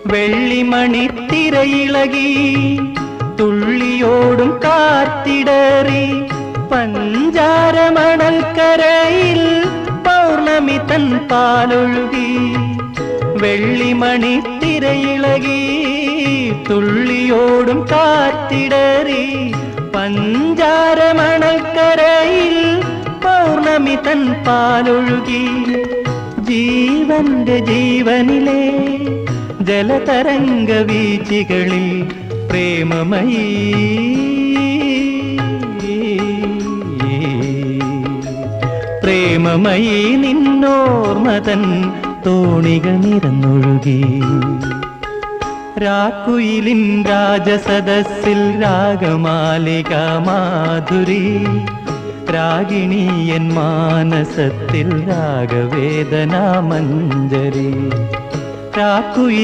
വെള്ളിമണിത്തിരയിളകി തുള്ളിയോടും കാത്തിടറി പഞ്ചാരമണൽക്കരയിൽ പൗർണമി തൻ പാലൊഴുകി. വെള്ളിമണിത്തിരയിളകി തുള്ളിയോടും കാത്തിടറി പഞ്ചാരമണൽക്കരയിൽ പൗർണമി തൻ പാലൊഴുകി. ജീവന്റെ ജീവനിലെ ജലതരംഗ വീചികളിൽ പ്രേമമയീ പ്രേമമയീ നിന്നോർമതൻ തോണികൾ നിറന്നൊഴുകി. രാക്കുയിലിൻ രാജസദസ്സിൽ രാഗമാലിക മാധുരി രാഗിണിയൻ മാനസത്തിൽ രാഗവേദനാ മഞ്ജരി. രാക്കുയിൽ